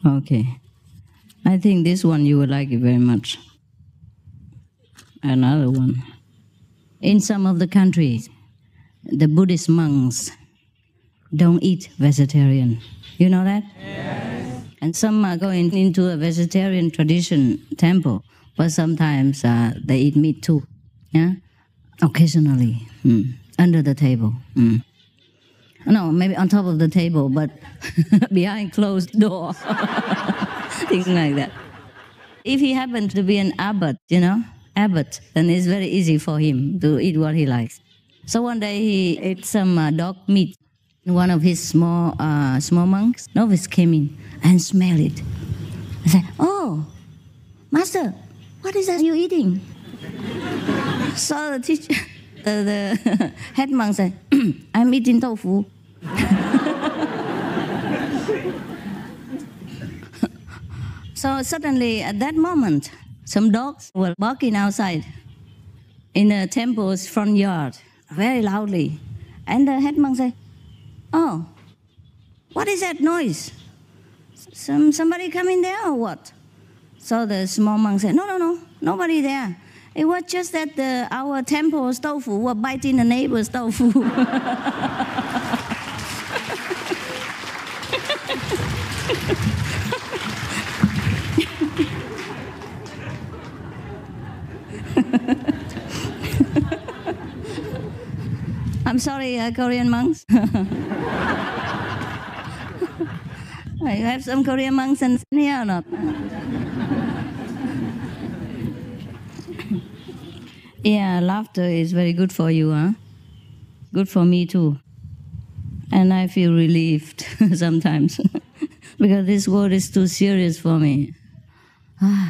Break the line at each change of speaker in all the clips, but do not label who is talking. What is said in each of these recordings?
Okay. I think this one you would like it very much. Another one. In some of the countries, the Buddhist monks don't eat vegetarian. You know that?
Yes.
And some are going into a vegetarian tradition temple, but sometimes they eat meat too. Yeah? Occasionally. Under the table. No, maybe on top of the table, but behind closed door. Things like that. If he happens to be an abbot, abbot, then it's very easy for him to eat what he likes. So one day he ate some dog meat. One of his small monks, novice, came in and smelled it. I said, "Oh, master, what is that you're eating?" So the teacher, the head monk said, "I'm eating tofu." So suddenly, at that moment, some dogs were barking outside in the temple's front yard, very loudly. And the head monk said, "Oh, what is that noise? Somebody coming there or what?" So the small monk said, No, nobody there. It was just that our temple's tofu were biting the neighbor's tofu." I'm sorry, Korean monks. You have some Korean monks in here or not? Yeah, laughter is very good for you, huh? Good for me too. And I feel relieved sometimes because this world is too serious for me.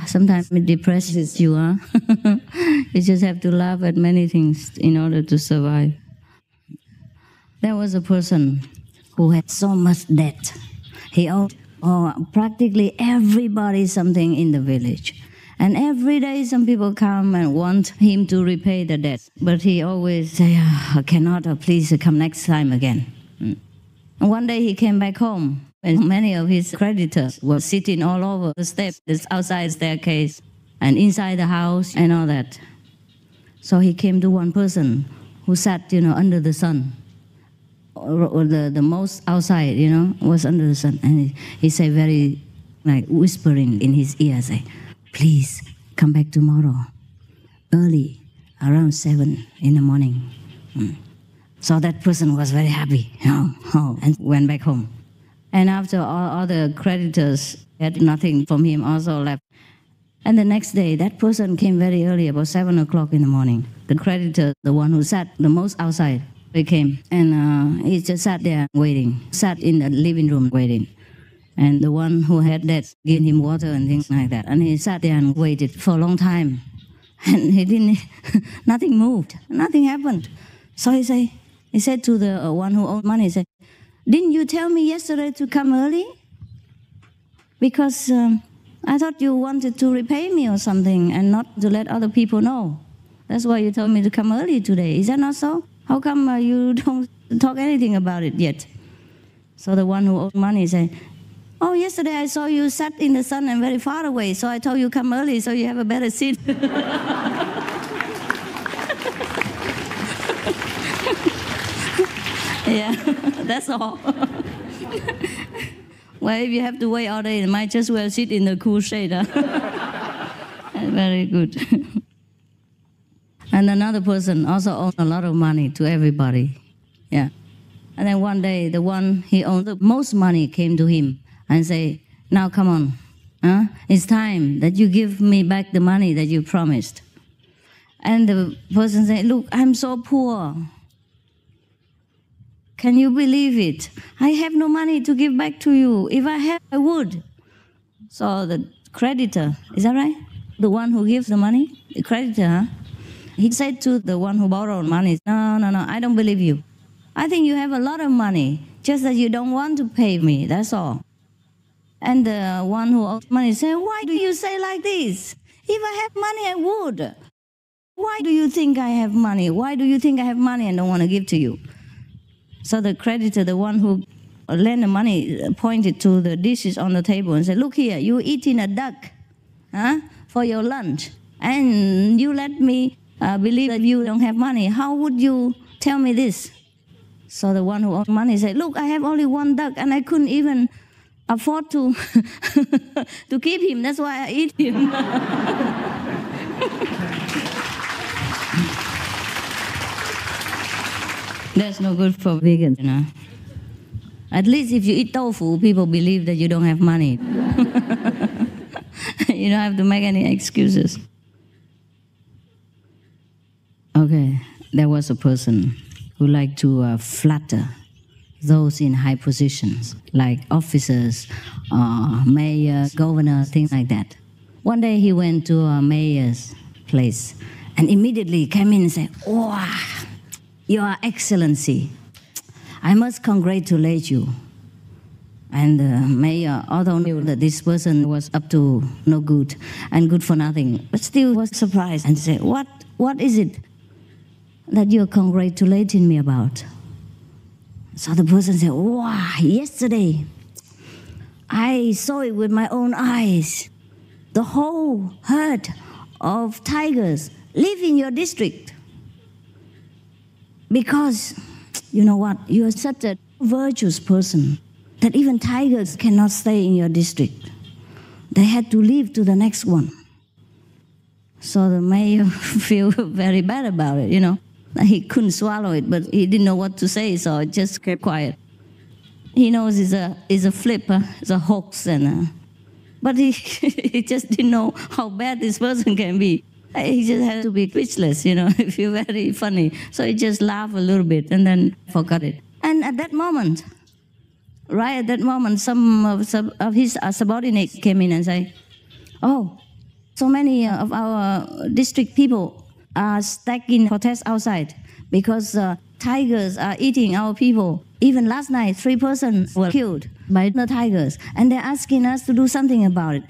Sometimes it depresses you, huh? You just have to laugh at many things in order to survive. There was a person who had so much debt. He owed practically everybody something in the village. And every day some people come and want him to repay the debt. But he always say, "I cannot, please come next time again." And one day he came back home, and many of his creditors were sitting all over the steps, the outside staircase, and inside the house and all that. So he came to one person who sat, under the sun. Or the most outside, was under the sun. And he said very, whispering in his ear, say, "Please, come back tomorrow, early, around 7 in the morning." So that person was very happy, and went back home. And after all the creditors had nothing from him, also left. And the next day, that person came very early, about 7 o'clock in the morning. The creditor, the one who sat the most outside, he came, and he just sat there waiting, sat in the living room waiting. And the one who had that gave him water and things like that. And he sat there and waited for a long time. And he didn't, nothing moved, nothing happened. So he said to the one who owed money, he said, "Didn't you tell me yesterday to come early? Because I thought you wanted to repay me or something and not to let other people know. That's why you told me to come early today. Is that not so? How come you don't talk anything about it yet?" So the one who owed money said, "Oh, yesterday I saw you sat in the sun and very far away, so I told you come early so you have a better seat." Yeah, that's all. Well, if you have to wait all day, you might just well sit in the cool shade. Huh? Very good. And another person also owed a lot of money to everybody. Yeah. And then one day, the one he owed the most money came to him and say, "Now come on. It's time that you give me back the money that you promised." And the person said, "Look, I'm so poor. Can you believe it? I have no money to give back to you. If I had, I would." So the creditor, is that right? The one who gives the money? The creditor, huh? He said to the one who borrowed money, No, I don't believe you. I think you have a lot of money, just that you don't want to pay me, that's all." And the one who owed money said, "Why do you say like this? If I have money, I would. Why do you think I have money? Why do you think I have money and don't want to give to you?" So the creditor, the one who lend the money, pointed to the dishes on the table and said, look here, you eating a duck for your lunch, and you let me believe that you don't have money. How would you tell me this? So the one who owed money said, look, I have only one duck, and I couldn't even afford to to keep him. That's why I eat him. That's no good for vegans, you know. At least if you eat tofu, people believe that you don't have money. You don't have to make any excuses. Okay, there was a person who liked to flatter those in high positions, like officers, mayor, governor, things like that. One day he went to a mayor's place and immediately came in and said, wow, Your Excellency, I must congratulate you. And the mayor, although knew that this person was up to no good and good for nothing, but still was surprised and said, what is it that you're congratulating me about? So the person said, wow, yesterday I saw it with my own eyes. The whole herd of tigers live in your district. Because, you know what, you're such a virtuous person that even tigers cannot stay in your district. They had to leave to the next one. So the mayor feel very bad about it, you know. He couldn't swallow it, but he didn't know what to say, so he just kept quiet. He knows it's a flip, it's a hoax, but he he just didn't know how bad this person can be. He just had to be speechless, you know. He feel very funny, so he just laughed a little bit and then forgot it. And at that moment, right at that moment, some of his subordinates came in and say, "Oh, so many of our district people are stacking protest outside because tigers are eating our people. Even last night, 3 persons were killed by the tigers, and they're asking us to do something about it."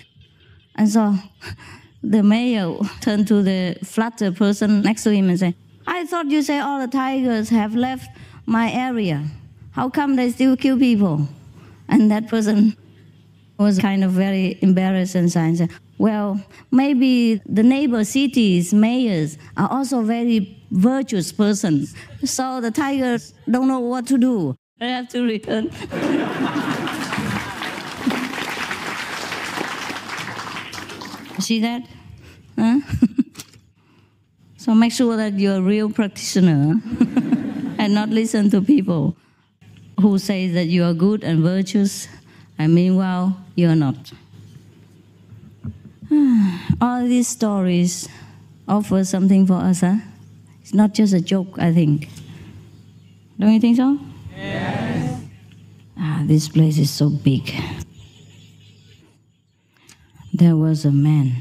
And so the mayor turned to the flatter person next to him and said, "I thought you said all the tigers have left my area. How come they still kill people?" And that person was kind of very embarrassed and said, "Well, maybe the neighbor cities' mayors are also very virtuous persons, so the tigers don't know what to do. They have to return." See that? Huh? So make sure that you're a real practitioner and not listen to people who say that you are good and virtuous, and meanwhile, you're not. All these stories offer something for us, huh? It's not just a joke, I think. Don't you think so? Yes. This place is so big. There was a man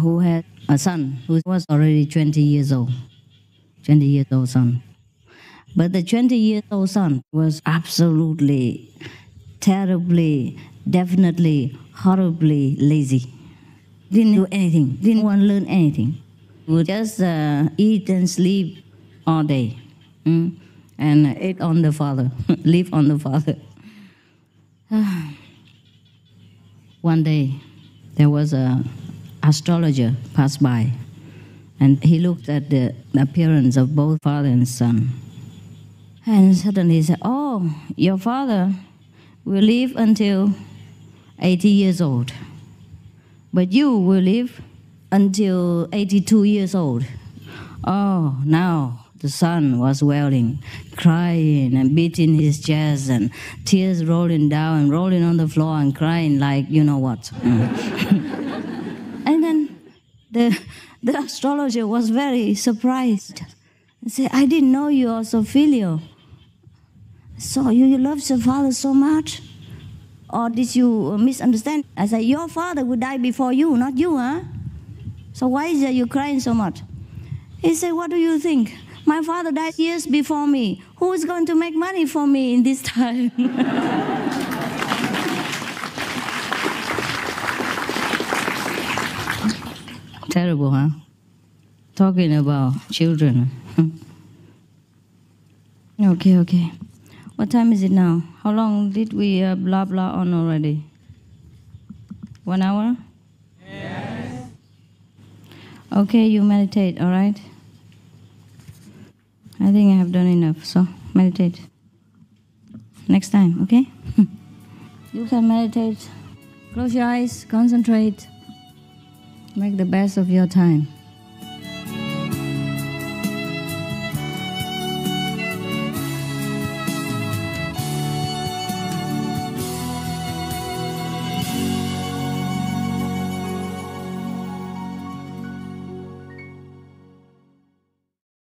who had a son who was already 20 years old. 20 years old son. But the 20-year-old son was absolutely, terribly, definitely, horribly lazy. Didn't do anything, didn't want to learn anything. Would just eat and sleep all day. And ate on the father, live on the father. One day, there was an astrologer passed by, and he looked at the appearance of both father and son. And suddenly he said, "Oh, your father will live until 80 years old, but you will live until 82 years old." Oh, now the son was wailing, crying and beating his chest and tears rolling down and rolling on the floor and crying like you know what. And then the astrologer was very surprised. He said, "I didn't know you are so filial. So you love your father so much? Or did you misunderstand?" I said, "Your father would die before you, not you, huh? So why is it you crying so much?" He said, "What do you think? My father died years before me. Who is going to make money for me in this time?" Terrible, huh? Talking about children. Okay. What time is it now? How long did we blah blah on already? 1 hour?
Yes.
Okay, you meditate, all right? I think I have done enough, so meditate. Next time, okay? You can meditate. Close your eyes, concentrate. Make the best of your time.